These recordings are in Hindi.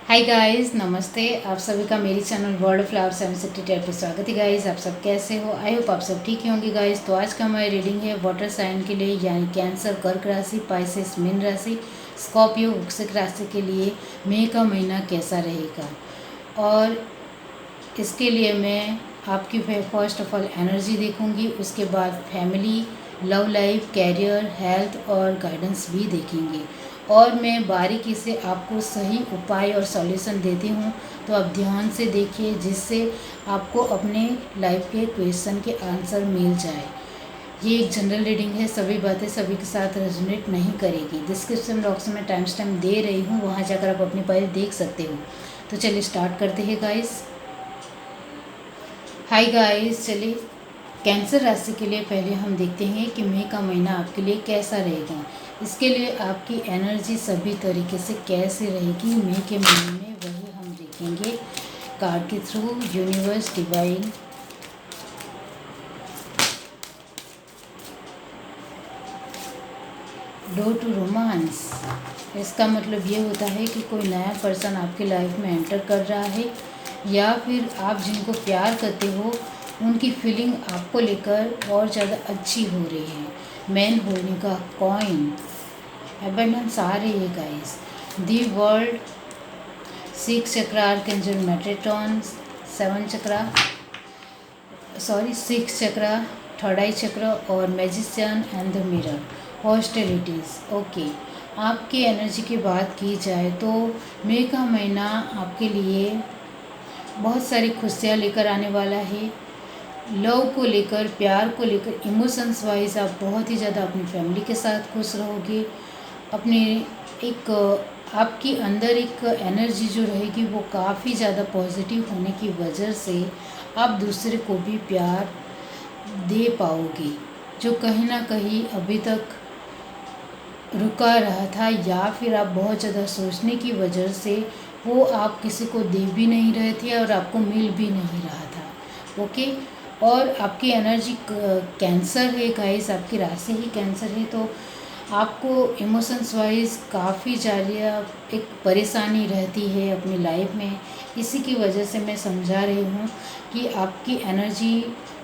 हाय गाइस, नमस्ते। आप सभी का मेरी चैनल वर्ल्ड ऑफ फ्लावर 760 पे स्वागत है गाइस। आप सब कैसे हो? आई होप आप सब ठीक ही होंगे गाइस। तो आज का हमारी रीडिंग है वाटर साइन के लिए, यानी कैंसर, कर्क राशि, पाइसेस मीन राशि, स्कॉर्पियो वृश्चिक राशि के लिए मई का महीना कैसा रहेगा। और इसके लिए मैं आपकी फर्स्ट ऑफ ऑल एनर्जी देखूंगी, उसके बाद family, love life, career, health और गाइडेंस भी देखेंगे। और मैं बारीकी से आपको सही उपाय और सॉल्यूशन देती हूँ, तो आप ध्यान से देखिए, जिससे आपको अपने लाइफ के क्वेश्चन के आंसर मिल जाए। ये एक जनरल रीडिंग है, सभी बातें सभी के साथ रेजोनेट नहीं करेगी। डिस्क्रिप्शन बॉक्स में टाइम स्टैम्प दे रही हूँ, वहाँ जाकर आप अपनी फाइल देख सकते हो। तो चलिए स्टार्ट करते हैं गाइस। हाय गाइस, चलिए कैंसर राशि के लिए पहले हम देखते हैं कि मई का महीना आपके लिए कैसा रहेगा। इसके लिए आपकी एनर्जी सभी तरीके से कैसे रहेगी मई के महीने में, वही हम देखेंगे कार्ड के थ्रू। Universe, divine, door to romance. इसका मतलब ये होता है कि कोई नया पर्सन आपकी लाइफ में एंटर कर रहा है, या फिर आप जिनको प्यार करते हो उनकी फीलिंग आपको लेकर और ज़्यादा अच्छी हो रही है। मैन होने का कॉइन, एबंडेंस आ रही है गाइस। दी वर्ल्ड, 6 चक्र, आर्कएंजल मेट्रोन, 7 चक्र, 6 चक्र, थर्ड आई चक्र और magician and the mirror, hostilities. Okay, आपकी एनर्जी की बात की जाए तो मई का महीना आपके लिए बहुत सारी खुशियाँ लेकर आने वाला है। लव को लेकर, प्यार को लेकर, इमोशंस वाइज आप बहुत ही ज़्यादा अपनी फैमिली के साथ खुश रहोगे। अपने एक आपकी अंदर एक एनर्जी जो रहेगी वो काफ़ी ज़्यादा पॉजिटिव होने की वजह से आप दूसरे को भी प्यार दे पाओगे, जो कहीं ना कहीं अभी तक रुका रहा था, या फिर आप बहुत ज़्यादा सोचने की वजह से वो आप किसी को दे भी नहीं रहे थे और आपको मिल भी नहीं रहा था। ओके, और आपकी एनर्जी कैंसर है गाइस, आपकी राशि ही कैंसर है, तो आपको इमोशंस वाइज काफ़ी ज़्यादा एक परेशानी रहती है अपनी लाइफ में। इसी की वजह से मैं समझा रही हूँ कि आपकी एनर्जी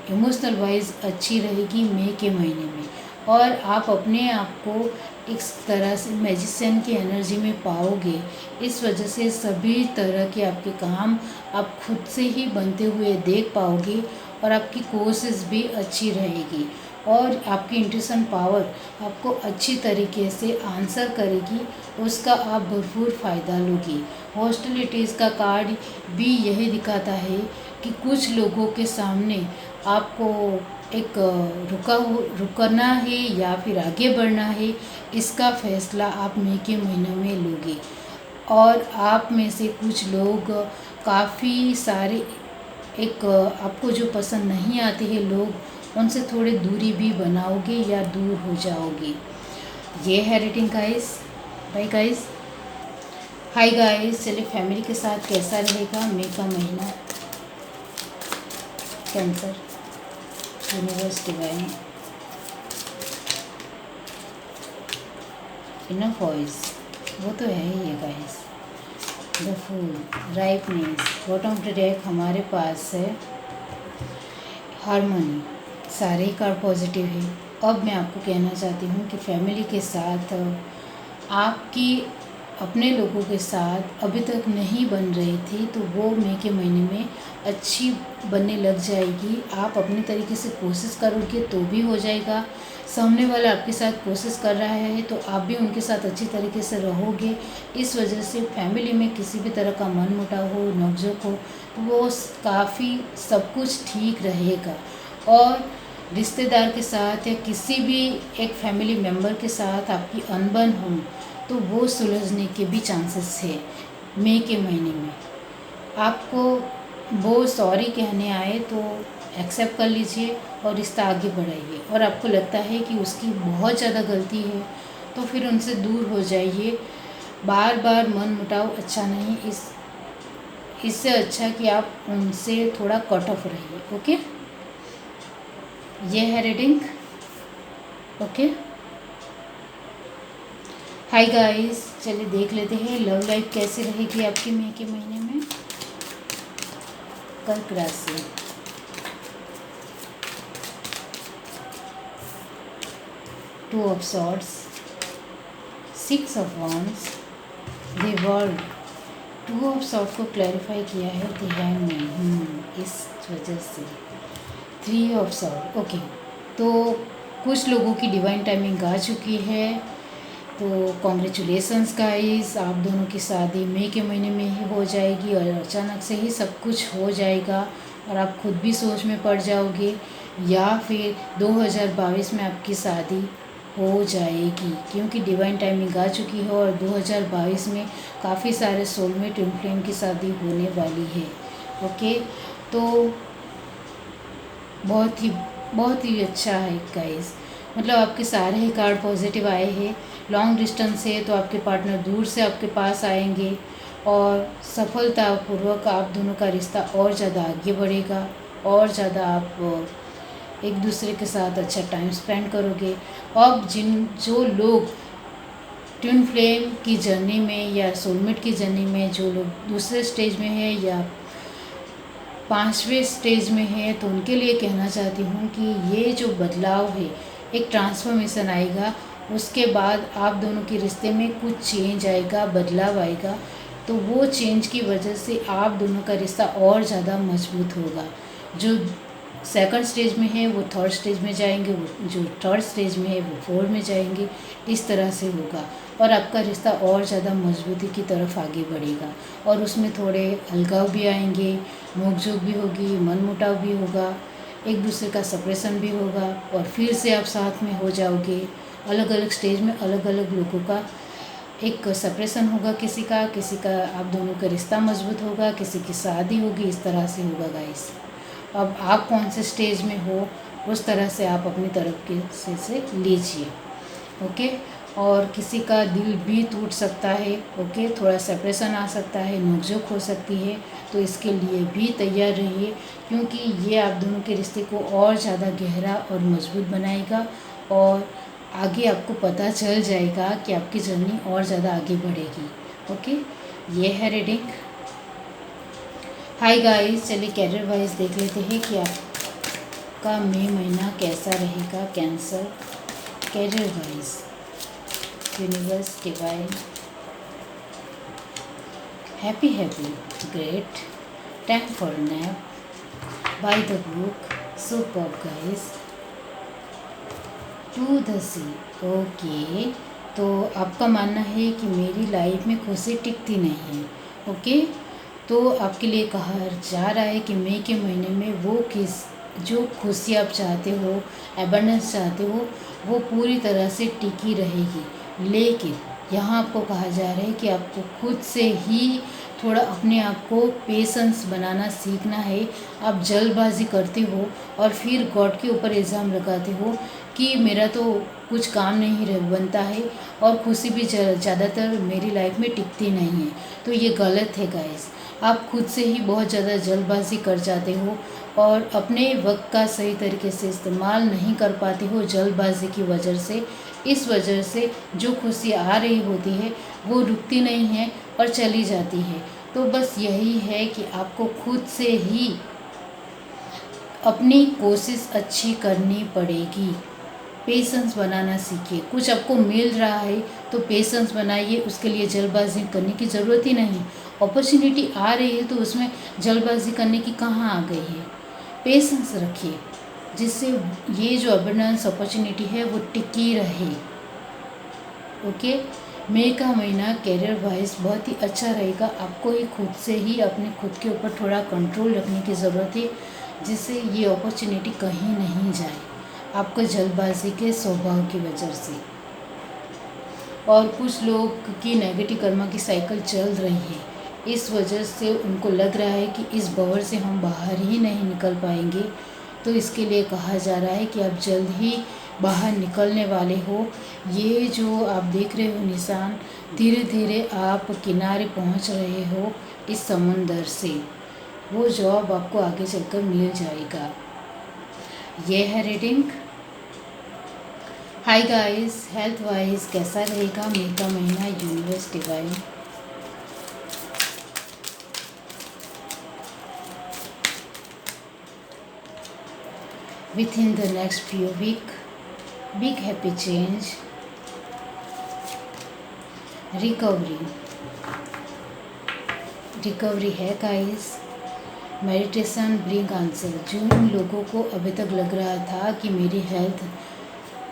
इमोशनल वाइज अच्छी रहेगी मई के महीने में, और आप अपने आप को इस तरह से मैजिशियन की एनर्जी में पाओगे। इस वजह से सभी तरह के आपके काम आप खुद से ही बनते हुए देख पाओगे, और आपकी कोशिश भी अच्छी रहेगी, और आपकी इंट्यूशन पावर आपको अच्छी तरीके से आंसर करेगी, उसका आप भरपूर फ़ायदा लोगे। हॉस्टिलिटीज़ का कार्ड भी यही दिखाता है कि कुछ लोगों के सामने आपको एक रुकना है या फिर आगे बढ़ना है, इसका फैसला आप मई के महीने में लोगे। और आप में से कुछ लोग काफ़ी सारे एक आपको जो पसंद नहीं आते हैं लोग, उनसे थोड़ी दूरी भी बनाओगे या दूर हो जाओगे। ये है reading guys. Bye guys. Hi guys, चलिए फैमिली के साथ कैसा रहेगा मई का महीना। Cancer, universe, divine, inner voice, वो तो है ही है guys. The fool, ripeness, bottom of the deck हमारे पास है हारमोनी। सारे ही कार्ड पॉजिटिव है। अब मैं आपको कहना चाहती हूँ कि फैमिली के साथ आपकी अपने लोगों के साथ अभी तक नहीं बन रही थी, तो वो मई के महीने में अच्छी बनने लग जाएगी। आप अपने तरीके से कोशिश करोगे तो भी हो जाएगा। सामने वाला आपके साथ कोशिश कर रहा है तो आप भी उनके साथ अच्छी तरीके से रहोगे। इस वजह से फैमिली में किसी भी तरह का मनमुटाव हो, नोकझोंक हो, तो वो काफ़ी सब कुछ ठीक रहेगा। और रिश्तेदार के साथ या किसी भी एक फैमिली मेम्बर के साथ आपकी अनबन हो, तो वो सुलझने के भी चांसेस है मई के महीने में। आपको वो सॉरी कहने आए तो एक्सेप्ट कर लीजिए और रिश्ता आगे बढ़ाइए। और आपको लगता है कि उसकी बहुत ज़्यादा गलती है, तो फिर उनसे दूर हो जाइए। बार बार मन मुटाव अच्छा नहीं, इससे अच्छा कि आप उनसे थोड़ा कट ऑफ रहिए। ओके, ये है रीडिंग। ओके, हाय गाइस, चलिए देख लेते हैं लव लाइफ कैसे रहेगी आपके मई के महीने में। कर्क राशि, two of swords, six of wands, the world. Two of sword को क्लैरिफाई किया है द हैंगमैन, इस वजह से थ्री ऑफ सॉर्ड। ओके, तो कुछ लोगों की डिवाइन टाइमिंग आ चुकी है, तो कॉन्ग्रेचुलेसन्स गाइस, आप दोनों की शादी मई के महीने में ही हो जाएगी और अचानक से ही सब कुछ हो जाएगा और आप खुद भी सोच में पड़ जाओगे, या फिर 2022 में आपकी शादी हो जाएगी, क्योंकि डिवाइन टाइमिंग आ चुकी है और 2022 में काफ़ी सारे सोलमेट ट्विन फ्लेम की शादी होने वाली है। ओके, तो बहुत ही अच्छा है गाइस, मतलब आपके सारे ही कार्ड पॉजिटिव आए हैं। लॉन्ग डिस्टेंस है तो आपके पार्टनर दूर से आपके पास आएंगे और सफलतापूर्वक आप दोनों का रिश्ता और ज़्यादा आगे बढ़ेगा और ज़्यादा आप एक दूसरे के साथ अच्छा टाइम स्पेंड करोगे। अब जो लोग ट्विन फ्लेम की जर्नी में या सोलमेट की जर्नी में जो लोग दूसरे स्टेज में है या 5वें स्टेज में है, तो उनके लिए कहना चाहती हूँ कि ये जो बदलाव है, एक ट्रांसफॉर्मेशन आएगा, उसके बाद आप दोनों के रिश्ते में कुछ चेंज आएगा, बदलाव आएगा, तो वो चेंज की वजह से आप दोनों का रिश्ता और ज़्यादा मजबूत होगा। जो सेकंड स्टेज में है वो थर्ड स्टेज में जाएंगे, वो जो थर्ड स्टेज में है वो फोर्थ में जाएंगे, इस तरह से होगा और आपका रिश्ता और ज़्यादा मजबूती की तरफ आगे बढ़ेगा और उसमें थोड़े अलगाव भी आएंगे, नोकझोंक भी होगी, मनमुटाव भी होगा, एक दूसरे का सेपरेशन भी होगा और फिर से आप साथ में हो जाओगे। अलग अलग स्टेज में अलग अलग लोगों का एक सेपरेशन होगा, किसी का आप दोनों का रिश्ता मजबूत होगा, किसी की शादी होगी, इस तरह से होगा गाइस। अब आप कौन से स्टेज में हो उस तरह से आप अपनी तरफ के से लीजिए। ओके, और किसी का दिल भी टूट सकता है। ओके, थोड़ा सेपरेशन आ सकता है, नोकझोंक हो सकती है, तो इसके लिए भी तैयार रहिए, क्योंकि ये आप दोनों के रिश्ते को और ज़्यादा गहरा और मजबूत बनाएगा और आगे आपको पता चल जाएगा कि आपकी जर्नी और ज़्यादा आगे बढ़ेगी। ओके, ये है रीडिंग। हाय गाइस, चलिए कैरियर वाइज देख लेते हैं कि आपका मई महीना कैसा रहेगा। Cancer career wise, universe divine, happy great, time for nap, by the book, super guys, to the sea. Okay, तो आपका मानना है कि मेरी लाइफ में खुशी टिकती नहीं है। ओके, तो आपके लिए कहा जा रहा है कि मई के महीने में जो खुशी आप चाहते हो, एबंडेंस चाहते हो, वो पूरी तरह से टिकी रहेगी। लेकिन यहाँ आपको कहा जा रहा है कि आपको खुद से ही थोड़ा अपने आप को पेशेंस बनाना सीखना है। आप जल्दबाजी करते हो और फिर गॉड के ऊपर इल्ज़ाम लगाते हो कि मेरा तो कुछ काम नहीं बनता है और खुशी भी ज़्यादातर मेरी लाइफ में टिकती नहीं है, तो ये गलत है गाइस। आप खुद से ही बहुत ज़्यादा जल्दबाजी कर जाते हो और अपने वक्त का सही तरीके से इस्तेमाल नहीं कर पाते हो जल्दबाजी की वजह से। इस वजह से जो खुशी आ रही होती है वो रुकती नहीं है और चली जाती है। तो बस यही है कि आपको खुद से ही अपनी कोशिश अच्छी करनी पड़ेगी। पेशेंस बनाना सीखिए। कुछ आपको मिल रहा है तो पेशेंस बनाइए, उसके लिए जल्दबाजी करने की ज़रूरत ही नहीं। अपॉर्चुनिटी आ रही है तो उसमें जल्दबाजी करने की कहाँ आ गई है। पेशेंस रखिए जिससे ये जो अबंडेंस अपॉर्चुनिटी है वो टिकी रहे। ओके, मई का महीना कैरियर वाइज बहुत ही अच्छा रहेगा। आपको ही खुद से ही अपने खुद के ऊपर थोड़ा कंट्रोल रखने की ज़रूरत है, जिससे ये अपॉर्चुनिटी कहीं नहीं जाए आपको जल्दबाजी के स्वभाव की वजह से। और कुछ लोग की नेगेटिव कर्मा की साइकिल चल रही है, इस वजह से उनको लग रहा है कि इस बवर से हम बाहर ही नहीं निकल पाएंगे। तो इसके लिए कहा जा रहा है कि आप जल्द ही बाहर निकलने वाले हो। ये जो आप देख रहे हो निशान, धीरे धीरे आप किनारे पहुंच रहे हो इस समुंदर से। वो जॉब आपको आगे चलकर मिल जाएगा। ये है reading. Hi guys, health wise कैसा रहेगा मई का महीना universe divine. Within the next few weeks, big happy change, recovery है गाइस। Meditation bring answer. जिन लोगों को अभी तक लग रहा था कि मेरी हेल्थ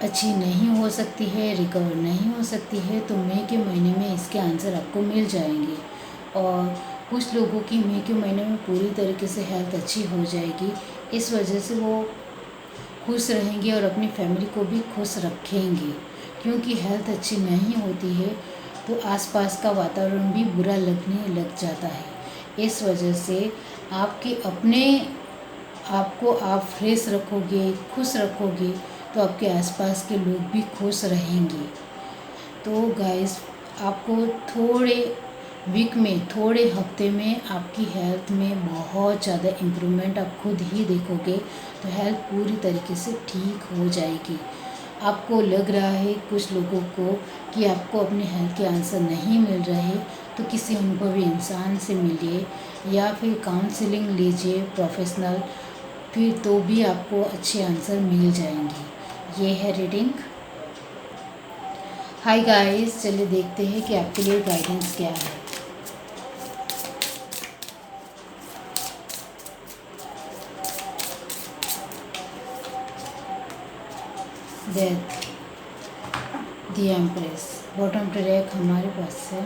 अच्छी नहीं हो सकती है, रिकवर नहीं हो सकती है, तो मई के महीने में इसके आंसर आपको मिल जाएंगे। और कुछ लोगों की मई के महीने में पूरी तरीके से हेल्थ अच्छी हो जाएगी। इस वजह से वो खुश रहेंगे और अपनी फैमिली को भी खुश रखेंगे। क्योंकि हेल्थ अच्छी नहीं होती है तो आसपास का वातावरण भी बुरा लगने लग जाता है। इस वजह से आपके अपने आपको आप फ्रेश रखोगे, खुश रखोगे, तो आपके आसपास के लोग भी खुश रहेंगे। तो गाइस, आपको थोड़े वीक में, थोड़े हफ्ते में आपकी हेल्थ में बहुत ज़्यादा इम्प्रूवमेंट आप खुद ही देखोगे। तो हेल्थ पूरी तरीके से ठीक हो जाएगी। आपको लग रहा है कुछ लोगों को कि आपको अपने हेल्थ के आंसर नहीं मिल रहे, तो किसी अनुभवी इंसान से मिलिए या फिर काउंसलिंग लीजिए प्रोफेशनल, फिर तो भी आपको अच्छे आंसर मिल जाएंगे। ये है रीडिंग। हाय गाइस, चलिए देखते हैं कि आपके लिए गाइडेंस क्या है। Death, the empress, bottom track हमारे पास है।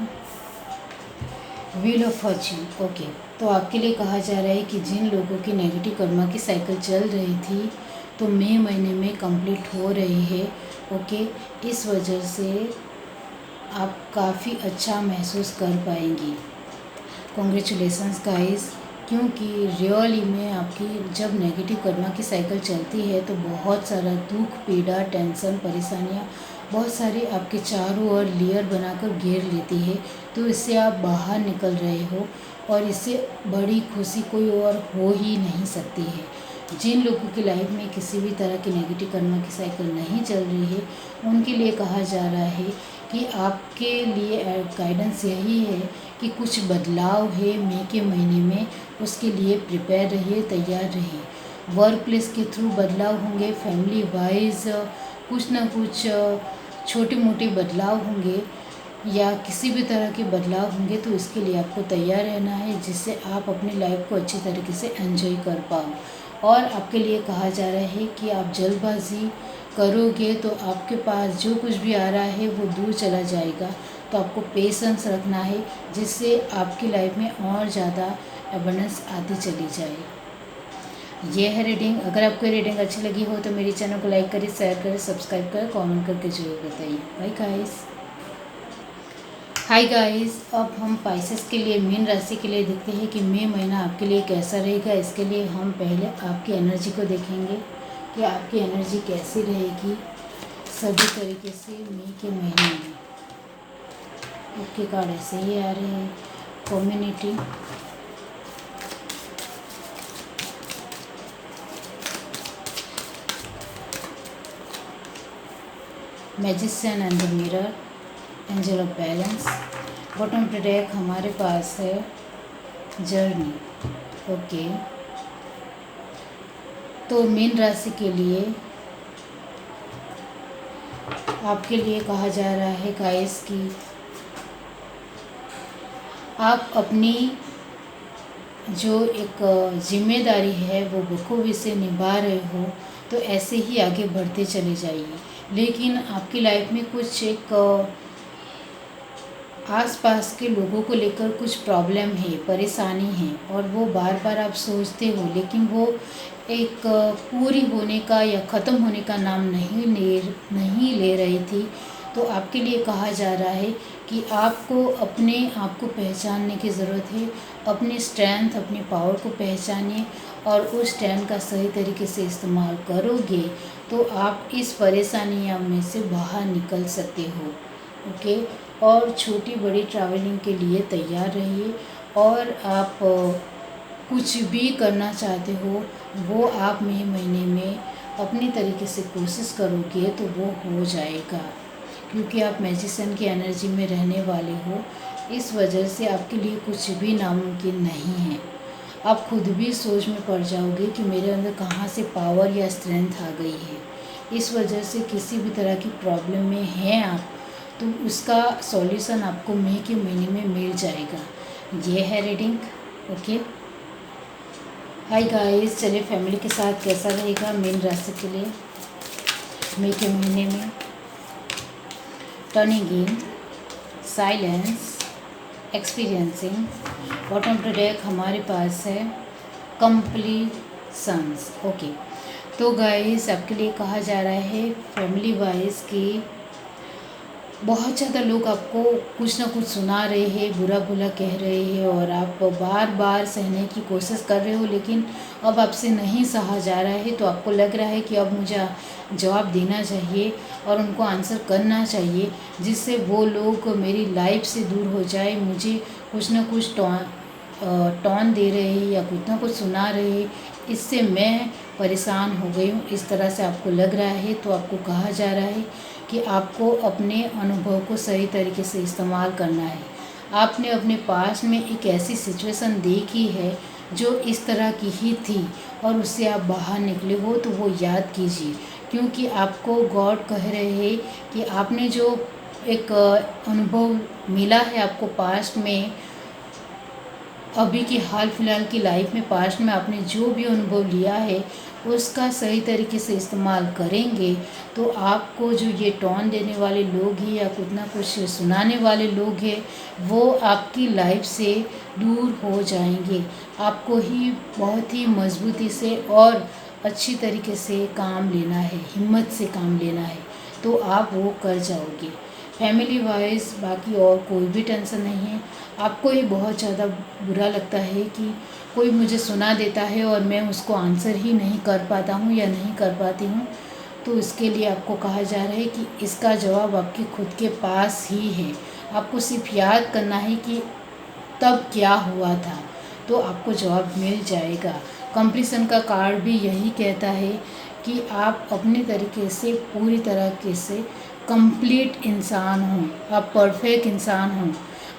Wheel of Fortune. ओके, तो आपके लिए कहा जा रहा है कि जिन लोगों की नेगेटिव कर्मा की साइकिल चल रही थी तो मई महीने में कंप्लीट हो रही है। ओके, इस वजह से आप काफ़ी अच्छा महसूस कर पाएंगी। कॉन्ग्रेचुलेसन्स गाइस, क्योंकि रियली में आपकी जब नेगेटिव कर्मा की साइकिल चलती है तो बहुत सारा दुख, पीड़ा, टेंशन, परेशानियाँ बहुत सारी आपके चारों ओर लेयर बनाकर घेर लेती है। तो इससे आप बाहर निकल रहे हो और इससे बड़ी खुशी कोई और हो ही नहीं सकती है। जिन लोगों की लाइफ में किसी भी तरह की नेगेटिव कर्मा की साइकिल नहीं चल रही है, उनके लिए कहा जा रहा है कि आपके लिए गाइडेंस यही है कि कुछ बदलाव है मई के महीने में, उसके लिए प्रिपेयर रहिए, तैयार रहिए। वर्क प्लेस के थ्रू बदलाव होंगे, फैमिली वाइज कुछ ना कुछ छोटे मोटे बदलाव होंगे या किसी भी तरह के बदलाव होंगे, तो इसके लिए आपको तैयार रहना है, जिससे आप अपनी लाइफ को अच्छी तरीके से एंजॉय कर पाओ। और आपके लिए कहा जा रहा है कि आप जल्दबाजी करोगे तो आपके पास जो कुछ भी आ रहा है वो दूर चला जाएगा। तो आपको पेशेंस रखना है, जिससे आपकी लाइफ में और ज़्यादा एबंडेंस आती चली जाए। ये है रीडिंग। अगर आपको रीडिंग अच्छी लगी हो तो मेरे चैनल को लाइक करें, शेयर करें, सब्सक्राइब करें, कमेंट करके जरूर बताइए। Bye guys. हाय गाइस, अब हम पाइसेस के लिए, मीन राशि के लिए देखते हैं कि मई महीना आपके लिए कैसा रहेगा। इसके लिए हम पहले आपकी एनर्जी को देखेंगे कि आपकी एनर्जी कैसी रहेगी सभी तरीके से मई के महीने में। ओके, कार्ड ऐसे ही आ रहे हैं। Community, magician and the mirror, angel of balance, bottom track हमारे पास है जर्नी। ओके, तो मीन राशि के लिए आपके लिए कहा जा रहा है गाइस कि आप अपनी जो एक जिम्मेदारी है वो बखूबी से निभा रहे हो, तो ऐसे ही आगे बढ़ते चले जाइए। लेकिन आपकी लाइफ में कुछ एक आसपास के लोगों को लेकर कुछ प्रॉब्लम है, परेशानी है, और वो बार बार आप सोचते हो, लेकिन वो एक पूरी होने का या ख़त्म होने का नाम नहीं ले रही थी। तो आपके लिए कहा जा रहा है कि आपको अपने आप को पहचानने की ज़रूरत है। अपनी स्ट्रेंथ, अपनी पावर को पहचानिए और उस स्ट्रेंथ का सही तरीके से इस्तेमाल करोगे तो आप इस परेशानियों में से बाहर निकल सकते हो। ओके, और छोटी बड़ी ट्रैवलिंग के लिए तैयार रहिए। और आप कुछ भी करना चाहते हो वो आप मई महीने में अपनी तरीके से कोशिश करोगे तो वो हो जाएगा, क्योंकि आप मैजिशियन की एनर्जी में रहने वाले हो। इस वजह से आपके लिए कुछ भी नामुमकिन नहीं है। आप खुद भी सोच में पड़ जाओगे कि मेरे अंदर कहाँ से पावर या स्ट्रेंथ आ गई है। इस वजह से किसी भी तरह की प्रॉब्लम में हैं आप, तो उसका सॉल्यूशन आपको मई के महीने में मिल जाएगा। ये है रीडिंग। ओके, हाय गाइस, चलिए फैमिली के साथ कैसा रहेगा मीन राशि के लिए मई के महीने में। Turning in, silence, experiencing. Bottom of the deck हमारे पास है कंप्लीशंस। ओके, तो गाइस आपके लिए कहा जा रहा है फैमिली वाइज कि बहुत ज़्यादा लोग आपको कुछ ना कुछ सुना रहे हैं, बुरा बुरा कह रहे हैं, और आप बार बार सहने की कोशिश कर रहे हो, लेकिन अब आपसे नहीं सहा जा रहा है। तो आपको लग रहा है कि अब मुझे जवाब देना चाहिए और उनको आंसर करना चाहिए, जिससे वो लोग मेरी लाइफ से दूर हो जाए। मुझे कुछ ना कुछ टॉन दे रहे हैं या कुछ ना कुछ सुना रहे हैं, इससे मैं परेशान हो गई हूँ, इस तरह से आपको लग रहा है। तो आपको कहा जा रहा है कि आपको अपने अनुभव को सही तरीके से इस्तेमाल करना है। आपने अपने पास में एक ऐसी सिचुएशन देखी है जो इस तरह की ही थी और उससे आप बाहर निकले हो, तो वो याद कीजिए, क्योंकि आपको गॉड कह रहे हैं कि आपने जो एक अनुभव मिला है आपको पास्ट में, अभी की हाल फिलहाल की लाइफ में, पास्ट में आपने जो भी अनुभव लिया है उसका सही तरीके से इस्तेमाल करेंगे तो आपको जो ये टॉन देने वाले लोग हैं या कुछ ना कुछ सुनाने वाले लोग हैं, वो आपकी लाइफ से दूर हो जाएंगे। आपको ही बहुत ही मजबूती से और अच्छी तरीके से काम लेना है, हिम्मत से काम लेना है, तो आप वो कर जाओगे। फैमिली वाइज बाकी और कोई भी टेंशन नहीं है। आपको ही बहुत ज़्यादा बुरा लगता है कि कोई मुझे सुना देता है और मैं उसको आंसर ही नहीं कर पाता हूँ या नहीं कर पाती हूँ। तो इसके लिए आपको कहा जा रहा है कि इसका जवाब आपके खुद के पास ही है। आपको सिर्फ याद करना है कि तब क्या हुआ था, तो आपको जवाब मिल जाएगा। कंप्लीशन का कार्ड भी यही कहता है कि आप अपने तरीके से पूरी तरीके से कंप्लीट इंसान हो, आप परफेक्ट इंसान हो।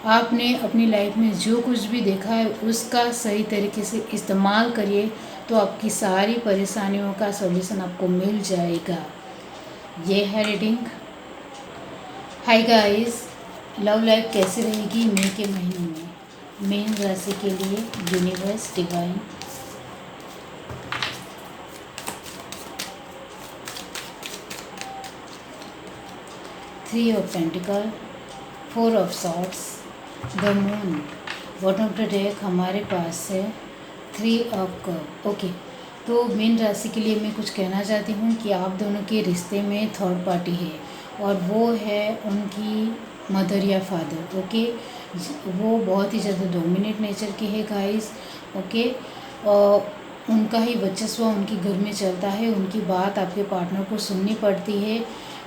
आपने अपनी लाइफ में जो कुछ भी देखा है उसका सही तरीके से इस्तेमाल करिए, तो आपकी सारी परेशानियों का सॉल्यूशन आपको मिल जाएगा। ये है reading. Hi guys, love life कैसे रहेगी मई के महीने में मीन राशि के लिए? Universe, divine, three of pentacle, four of swords, the moon. Bottom of the deck हमारे पास है थ्री ऑफ कप। ओके, तो मीन राशि के लिए मैं कुछ कहना चाहती हूँ कि आप दोनों के रिश्ते में थर्ड पार्टी है और वो है उनकी मदर या फादर। ओके, वो बहुत ही ज़्यादा डोमिनेट नेचर के है गाइस। ओके, और उनका ही वर्चस्व उनके घर में चलता है। उनकी बात आपके पार्टनर को सुननी पड़ती है,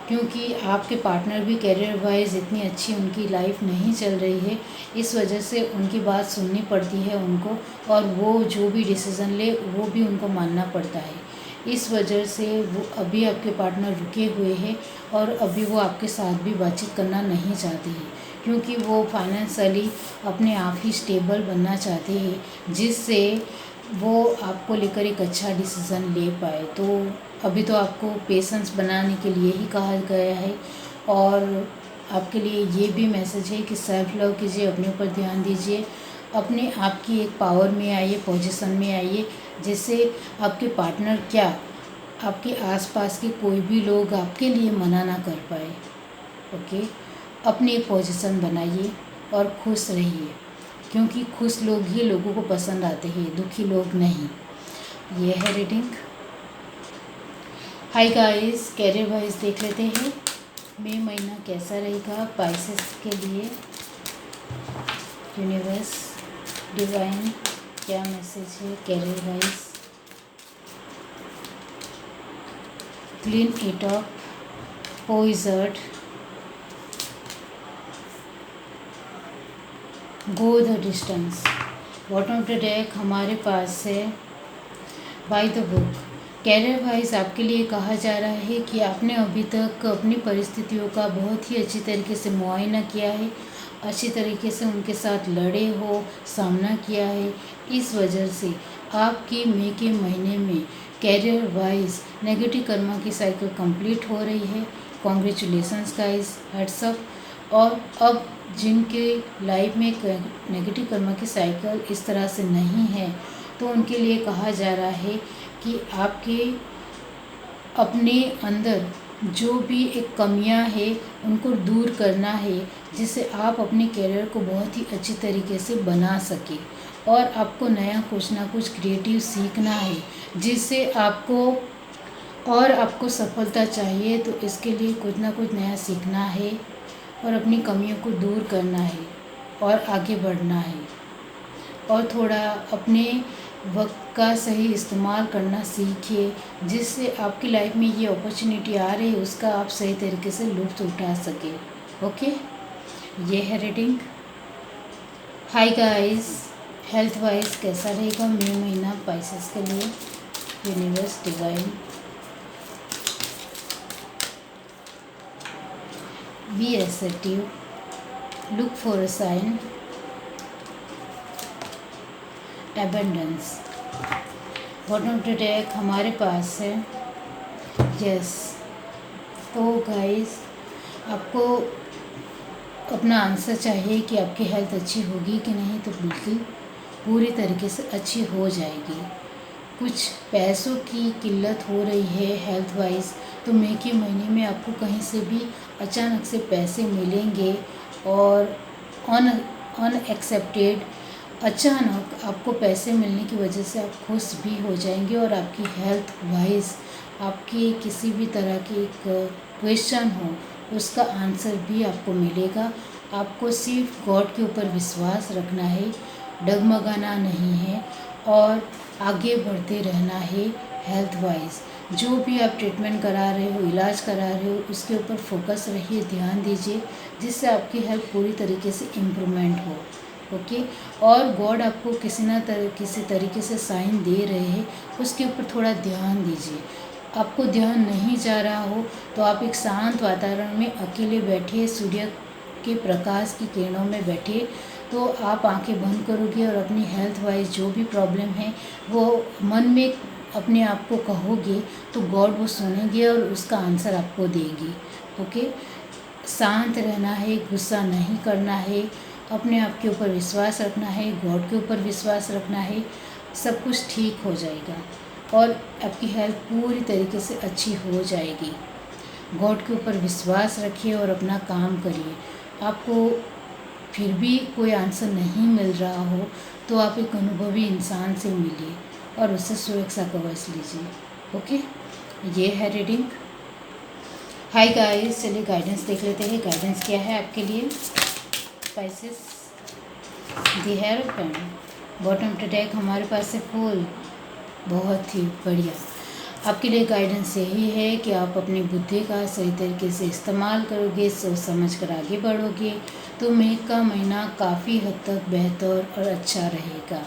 क्योंकि आपके पार्टनर भी करियर वाइज इतनी अच्छी उनकी लाइफ नहीं चल रही है। इस वजह से उनकी बात सुननी पड़ती है उनको, और वो जो भी डिसीज़न ले वो भी उनको मानना पड़ता है। इस वजह से वो अभी आपके पार्टनर रुके हुए हैं और अभी वो आपके साथ भी बातचीत करना नहीं चाहते हैं, क्योंकि वो फाइनेंशियली अपने आप ही स्टेबल बनना चाहते हैं, जिससे वो आपको लेकर एक अच्छा डिसीज़न ले पाए। तो अभी तो आपको पेशेंस बनाने के लिए ही कहा गया है, और आपके लिए ये भी मैसेज है कि सेल्फ लव कीजिए, अपने ऊपर ध्यान दीजिए, अपने आप की एक पावर में आइए, पोजीशन में आइए, जिससे आपके पार्टनर क्या, आपके आसपास के कोई भी लोग आपके लिए मना ना कर पाए। ओके, अपनी एक पोजीशन बनाइए और खुश रहिए, क्योंकि खुश लोग ही लोगों को पसंद आते हैं, दुखी लोग नहीं। ये है reading. Hi guys, career wise देख लेते हैं मई महीना कैसा रहेगा पाइसेस के लिए। यूनिवर्स, डिवाइन, क्या मैसेज है career wise? Clean it up, poised, go the distance. Bottom of the deck हमारे पास है by the book, career wise आपके लिए कहा जा रहा है कि आपने अभी तक अपनी परिस्थितियों का बहुत ही अच्छी तरीके से मुआयना किया है, अच्छी तरीके से उनके साथ लड़े हो, सामना किया है। इस वजह से आपकी मई के महीने में कैरियर वाइज नेगेटिव कर्मा की साइकिल कंप्लीट हो रही है। Congratulations guys, heads up. और अब जिनके लाइफ में नेगेटिव कर्मा की साइकिल इस तरह से नहीं है, तो उनके लिए कहा जा रहा है कि आपके अपने अंदर जो भी एक कमियां है उनको दूर करना है, जिससे आप अपने करियर को बहुत ही अच्छी तरीके से बना सके। और आपको नया कुछ ना कुछ क्रिएटिव सीखना है, जिससे आपको सफलता चाहिए, तो इसके लिए कुछ ना कुछ नया सीखना है और अपनी कमियों को दूर करना है और आगे बढ़ना है। और थोड़ा अपने वक्त का सही इस्तेमाल करना सीखिए, जिससे आपकी लाइफ में ये अपॉर्चुनिटी आ रही है उसका आप सही तरीके से लुत्फ़ उठा सकें। ओके, ये है reading. Hi guys, health wise कैसा रहेगा मई महीना पाइसेस के लिए? Universe divine, be assertive, look for a sign, abundance. Bottom of the deck हमारे पास है यस। तो गाइस, आपको अपना आंसर चाहिए कि आपकी हेल्थ अच्छी होगी कि नहीं, तो बिल्कुल पूरी तरीके से अच्छी हो जाएगी। कुछ पैसों की किल्लत हो रही है हेल्थ वाइज, तो मई के महीने में आपको कहीं से भी अचानक से पैसे मिलेंगे और अनएक्सेप्टेड अचानक आपको पैसे मिलने की वजह से आप खुश भी हो जाएंगे। और आपकी हेल्थ वाइज आपकी किसी भी तरह की एक क्वेश्चन हो उसका आंसर भी आपको मिलेगा। आपको सिर्फ गॉड के ऊपर विश्वास रखना है, डगमगाना नहीं है और आगे बढ़ते रहना है। हेल्थ वाइज जो भी आप ट्रीटमेंट करा रहे हो, इलाज करा रहे हो, उसके ऊपर फोकस रहिए, ध्यान दीजिए, जिससे आपकी हेल्थ पूरी तरीके से इम्प्रूवमेंट हो। ओके, और गॉड आपको किसी तरीके से साइन दे रहे हैं, उसके ऊपर थोड़ा ध्यान दीजिए। आपको ध्यान नहीं जा रहा हो तो आप एक शांत वातावरण में अकेले बैठिए, सूर्य के प्रकाश की किरणों में बैठिए, तो आप आंखें बंद करोगे और अपनी हेल्थ वाइज जो भी प्रॉब्लम है वो मन में अपने आप को कहोगे, तो गॉड वो सुनेंगे और उसका आंसर आपको देगी। ओके, शांत रहना है, गुस्सा नहीं करना है, अपने आप के ऊपर विश्वास रखना है, गॉड के ऊपर विश्वास रखना है, सब कुछ ठीक हो जाएगा और आपकी हेल्थ पूरी तरीके से अच्छी हो जाएगी। गॉड के ऊपर विश्वास रखिए और अपना काम करिए। आपको फिर भी कोई आंसर नहीं मिल रहा हो तो आप एक अनुभवी इंसान से मिलिए और उससे सुरक्षा कवच लीजिए। ओके, ये है रीडिंग। हाय गाइस, चलिए गाइडेंस देख लेते हैं। गाइडेंस क्या है आपके लिए? Pisces, the hierophant, bottom to deck हमारे पास है फूल। बहुत ही बढ़िया। आपके लिए गाइडेंस यही है कि आप अपनी बुद्धि का सही तरीके से इस्तेमाल करोगे, सोच समझ कर आगे बढ़ोगे, तो मई का महीना काफ़ी हद तक बेहतर और अच्छा रहेगा।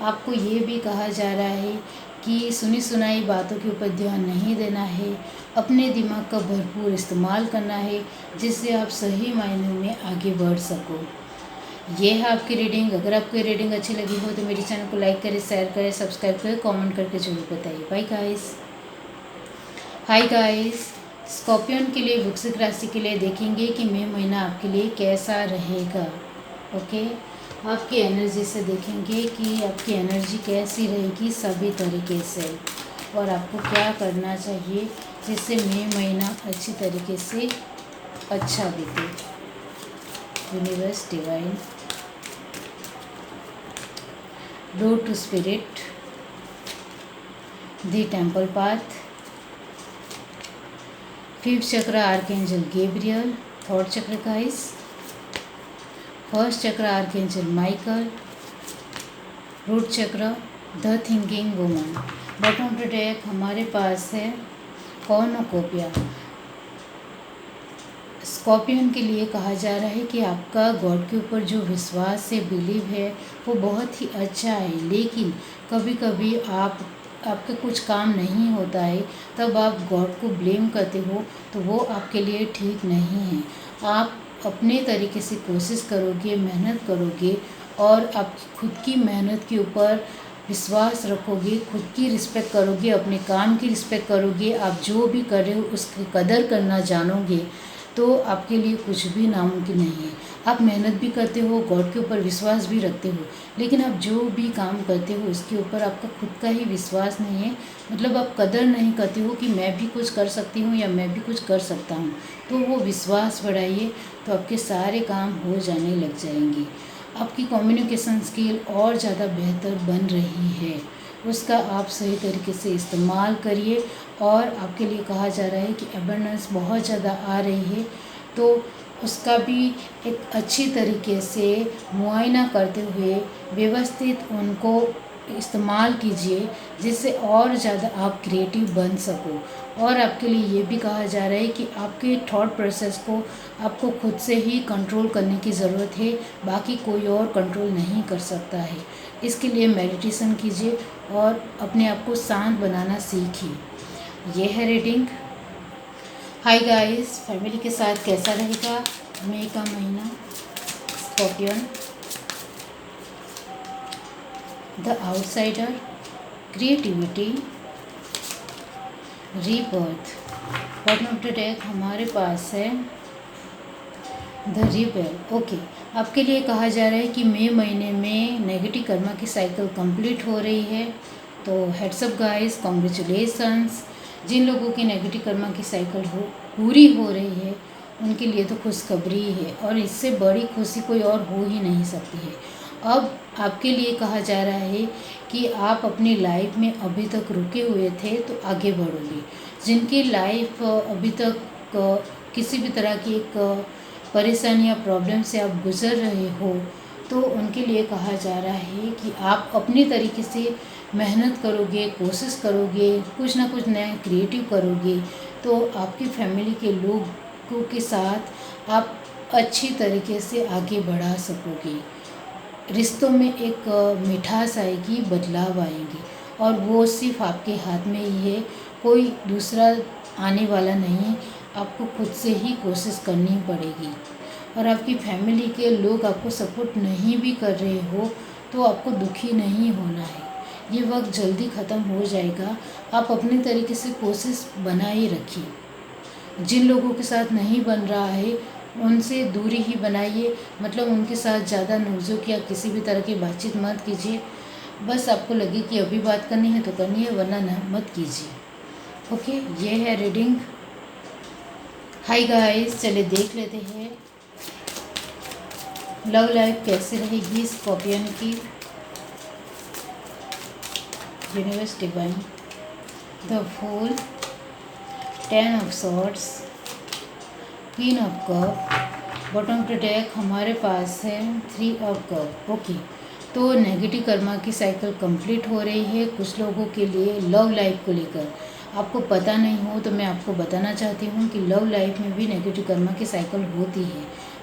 आपको ये भी कहा जा रहा है कि सुनी सुनाई बातों के ऊपर ध्यान नहीं देना है, अपने दिमाग का भरपूर इस्तेमाल करना है, जिससे आप सही मायने में आगे बढ़ सको। ये है आपकी रीडिंग। अगर आपको ये रीडिंग अच्छी लगी हो तो मेरे चैनल को लाइक करें, शेयर करें, सब्सक्राइब करें, कमेंट करके जरूर बताइए। Bye guys. Hi guys, Scorpion के लिए, वृश्चिक राशि के लिए देखेंगे कि मई महीना आपके लिए कैसा रहेगा। ओके, आपकी एनर्जी से देखेंगे कि आपकी एनर्जी कैसी रहेगी सभी तरीके से, और आपको क्या करना चाहिए जिससे मई महीना अच्छी तरीके से अच्छा बीते। Universe divine, road to spirit, the temple path, fifth chakra archangel Gabriel, third chakra guys, first chakra archangel Michael, root chakra the thinking woman. Bottom of the deck हमारे पास है कॉर्नुकोपिया। स्कॉर्पियन के लिए कहा जा रहा है कि आपका गॉड के ऊपर जो विश्वास से बिलीव है वो बहुत ही अच्छा है, लेकिन कभी कभी आप आपके कुछ काम नहीं होता है तब आप गॉड को ब्लेम करते हो, तो वो आपके लिए ठीक नहीं है। आप अपने तरीके से कोशिश करोगे, मेहनत करोगे और आप खुद की मेहनत के ऊपर विश्वास रखोगे, खुद की रिस्पेक्ट करोगे, अपने काम की रिस्पेक्ट करोगे, आप जो भी कर रहे हो उसकी कदर करना जानोगे, तो आपके लिए कुछ भी नामुमकिन नहीं है। आप मेहनत भी करते हो, गॉड के ऊपर विश्वास भी रखते हो, लेकिन आप जो भी काम करते हो उसके ऊपर आपका खुद का ही विश्वास नहीं है, मतलब आप कदर नहीं करते हो कि मैं भी कुछ कर सकती हूँ या मैं भी कुछ कर सकता हूँ। तो वो विश्वास बढ़ाइए, तो आपके सारे काम हो जाने लग जाएंगे। आपकी कम्युनिकेशन स्किल और ज़्यादा बेहतर बन रही है, उसका आप सही तरीके से इस्तेमाल करिए। और आपके लिए कहा जा रहा है कि अबंडेंस बहुत ज़्यादा आ रही है, तो उसका भी एक अच्छी तरीके से मुआयना करते हुए व्यवस्थित उनको इस्तेमाल कीजिए, जिससे और ज़्यादा आप क्रिएटिव बन सको। और आपके लिए ये भी कहा जा रहा है कि आपके थॉट प्रोसेस को आपको खुद से ही कंट्रोल करने की ज़रूरत है, बाकी कोई और कंट्रोल नहीं कर सकता है। इसके लिए मेडिटेशन कीजिए और अपने आप को शांत बनाना सीखिए। ये है रीडिंग। हाय गाइस, फैमिली के साथ कैसा रहेगा मई का महीना? Scorpion, the outsider, creativity, rebirth. Bottom of the deck हमारे पास है द रिबेल। ओके, आपके लिए कहा जा रहा है कि मई महीने में नेगेटिव कर्मा की साइकिल कंप्लीट हो रही है। तो हेड्स अप गाइस, कॉन्ग्रेचुलेसन्स। जिन लोगों की नेगेटिव कर्मा की साइकिल पूरी हो रही है उनके लिए तो खुशखबरी है, और इससे बड़ी खुशी कोई और हो ही नहीं सकती है। अब आपके लिए कहा जा रहा है कि आप अपनी लाइफ में अभी तक रुके हुए थे तो आगे बढ़ोगे। जिनकी लाइफ अभी तक किसी भी तरह की एक परेशानी या प्रॉब्लम से आप गुज़र रहे हो, तो उनके लिए कहा जा रहा है कि आप अपने तरीके से मेहनत करोगे, कोशिश करोगे, कुछ ना कुछ नया क्रिएटिव करोगे, तो आपकी फैमिली के लोगों के साथ आप अच्छी तरीके से आगे बढ़ा सकोगे। रिश्तों में एक मिठास आएगी, बदलाव आएंगे, और वो सिर्फ आपके हाथ में ही है, कोई दूसरा आने वाला नहीं है। आपको खुद से ही कोशिश करनी पड़ेगी। और आपकी फैमिली के लोग आपको सपोर्ट नहीं भी कर रहे हो तो आपको दुखी नहीं होना है, ये वक्त जल्दी ख़त्म हो जाएगा। आप अपने तरीके से कोशिश बनाए रखिए। जिन लोगों के साथ नहीं बन रहा है उनसे दूरी ही बनाइए, मतलब उनके साथ ज़्यादा नोक-झोंक या किसी भी तरह की बातचीत मत कीजिए। बस आपको लगे कि अभी बात करनी है तो करनी है, वरना न मत कीजिए। ओके, ये है रीडिंग। हाय गाइस, चलिए देख लेते हैं लव लाइफ कैसे रहेगी स्कॉर्पियन की। Universe divine, the fool, 10 of swords, queen of cup. Bottom of the deck हमारे पास है 3 ऑफ कप। ओके, तो नेगेटिव कर्मा की साइकिल कंप्लीट हो रही है कुछ लोगों के लिए लव लाइफ को लेकर। आपको पता नहीं हो तो मैं आपको बताना चाहती हूँ कि लव लाइफ में भी नेगेटिव कर्मा की साइकिल होती है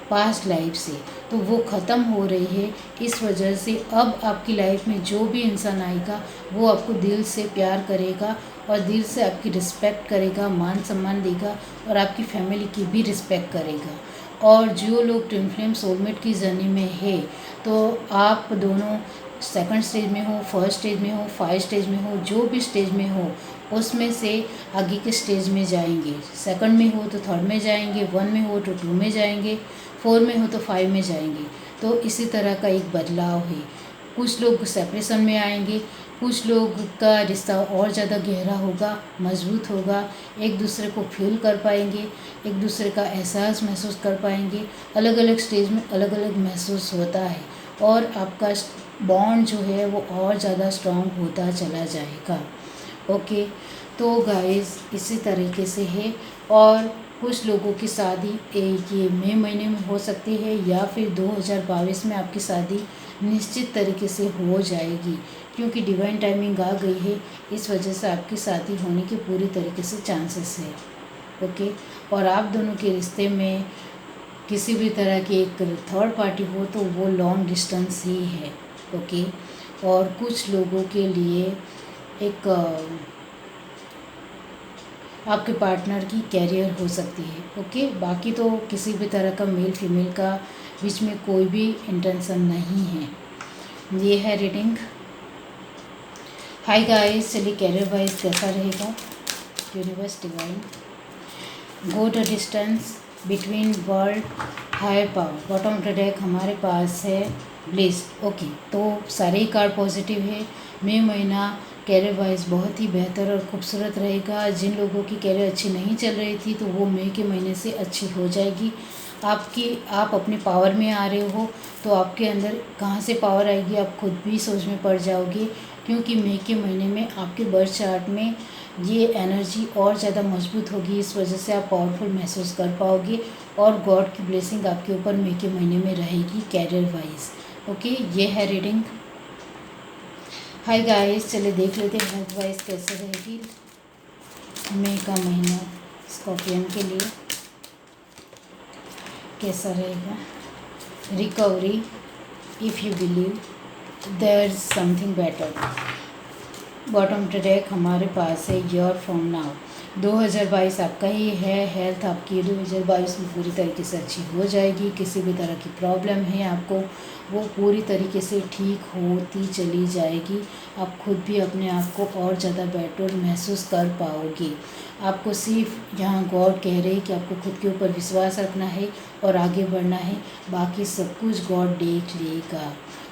पास्ट लाइफ से, तो वो ख़त्म हो रही है। इस वजह से अब आपकी लाइफ में जो भी इंसान आएगा वो आपको दिल से प्यार करेगा और दिल से आपकी रिस्पेक्ट करेगा, मान सम्मान देगा, और आपकी फैमिली की भी रिस्पेक्ट करेगा। और जो लोग ट्विन फ्लेम सोलमेट की जर्नी में है, तो आप दोनों सेकंड स्टेज में हो, फर्स्ट स्टेज में हो, 5 स्टेज में हो, जो भी स्टेज में हो उसमें से आगे के स्टेज में जाएंगे। सेकंड में हो तो थर्ड में जाएंगे, 1 में हो तो 2 में जाएंगे, 4 में हो तो 5 में जाएंगे। तो इसी तरह का एक बदलाव है। कुछ लोग सेपरेशन में आएंगे, कुछ लोग का रिश्ता और ज़्यादा गहरा होगा, मजबूत होगा, एक दूसरे को फील कर पाएंगे, एक दूसरे का एहसास महसूस कर पाएंगे। अलग अलग स्टेज में अलग अलग महसूस होता है, और आपका बॉन्ड जो है वो और ज़्यादा स्ट्रॉन्ग होता चला जाएगा। ओके, तो गाइस इसी तरीके से है। और कुछ लोगों की शादी ये मई महीने में हो सकती है, या फिर 2022 में आपकी शादी निश्चित तरीके से हो जाएगी, क्योंकि डिवाइन टाइमिंग आ गई है। इस वजह से आपकी शादी होने के पूरी तरीके से चांसेस है। ओके, और आप दोनों के रिश्ते में किसी भी तरह की एक थर्ड पार्टी हो तो वो लॉन्ग डिस्टेंस ही है। ओके, और कुछ लोगों के लिए एक आपके पार्टनर की कैरियर हो सकती है। ओके, बाकी तो किसी भी तरह का मेल फीमेल का बीच में कोई भी इंटेंशन नहीं है। ये है रीडिंग। हाय गाइस, चलिए कैरियर वाइज कैसा रहेगा। Universe divine, go the distance between world, higher power. Bottom of the deck हमारे पास है ब्लिस्ड। ओके, तो सारे ही कार्ड पॉजिटिव है। मई महीना कैरियर वाइज बहुत ही बेहतर और खूबसूरत रहेगा। जिन लोगों की कैरियर अच्छी नहीं चल रही थी तो वो मई के महीने से अच्छी हो जाएगी। आप अपने पावर में आ रहे हो तो आपके अंदर कहाँ से पावर आएगी आप खुद भी सोच में पड़ जाओगे, क्योंकि मई के महीने में आपके बर्थ चार्ट में ये एनर्जी और ज़्यादा मजबूत होगी। इस वजह से आप पावरफुल महसूस कर पाओगे और गॉड की ब्लेसिंग आपके ऊपर मई के महीने में रहेगी कैरियर वाइज। ओके, ये है रीडिंग। हाय गाइस, चलिए देख लेते हैं हेल्थ वाइज कैसे रहेगी मई का महीना स्कॉर्पियन के लिए कैसा रहेगा। Recovery, if you believe there is something better. Bottom of the deck हमारे पास है योर फ्रॉम नाउ। 2022 आपका ही है। हेल्थ आपकी 2022 में पूरी तरीके से अच्छी हो जाएगी। किसी भी तरह की प्रॉब्लम है आपको वो पूरी तरीके से ठीक होती चली जाएगी। आप खुद भी अपने आप को और ज़्यादा बेटर महसूस कर पाओगे। आपको सिर्फ यहाँ गॉड कह रहे हैं कि आपको खुद के ऊपर विश्वास रखना है और आगे बढ़ना है, बाकी सब कुछ गॉड देख लेगा।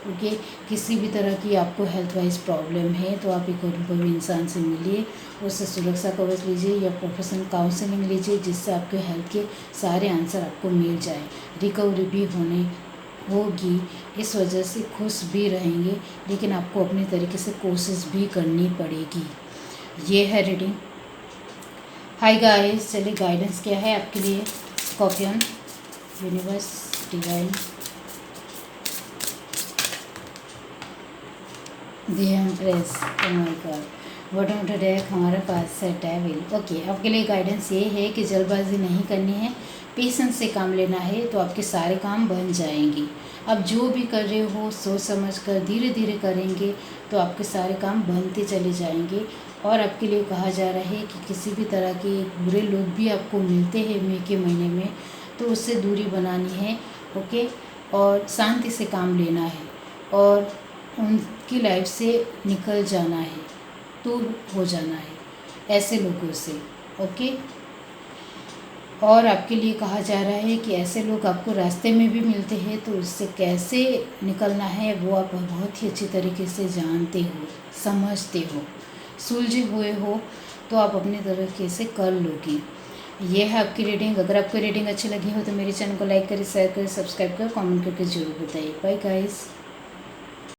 ओके, किसी भी तरह की आपको हेल्थ वाइज प्रॉब्लम है तो आप एक अनुभवी इंसान से मिलिए, उससे सुरक्षा कवच लीजिए या प्रोफेशनल काउंसलिंग लीजिए, जिससे आपके हेल्थ के सारे आंसर आपको मिल जाए। रिकवरी भी होने होगी, इस वजह से खुश भी रहेंगे, लेकिन आपको अपने तरीके से कोशिश भी करनी पड़ेगी। ये है रीडिंग। हाय गाइस, चलिए गाइडेंस क्या है आपके लिए scorpion. Universe divine, the empress, oh my God. Bottom of the deck हमारे पास है डेविल। ओके, आपके लिए गाइडेंस ये है कि जल्दबाजी नहीं करनी है, पेशेंस से काम लेना है तो आपके सारे काम बन जाएंगे। अब जो भी कर रहे हो सोच समझ कर धीरे धीरे करेंगे तो आपके सारे काम बनते चले जाएंगे। और आपके लिए कहा जा रहा है कि किसी भी तरह के बुरे लोग भी आपको मिलते हैं मई के महीने में तो उससे दूरी बनानी है। ओके, और शांति से काम लेना है और उनकी लाइफ से निकल जाना है, दूर हो जाना है ऐसे लोगों से। ओके, और आपके लिए कहा जा रहा है कि ऐसे लोग आपको रास्ते में भी मिलते हैं तो उससे कैसे निकलना है वो आप बहुत ही अच्छी तरीके से जानते हो, समझते हो, सुलझे हुए हो तो आप अपने तरीके से कर लोगे। ये है आपकी रीडिंग। अगर आपको रीडिंग अच्छी लगी हो तो मेरे चैनल को लाइक करें, शेयर करें, सब्सक्राइब करें, कमेंट करके जरूर बताइए। Bye guys.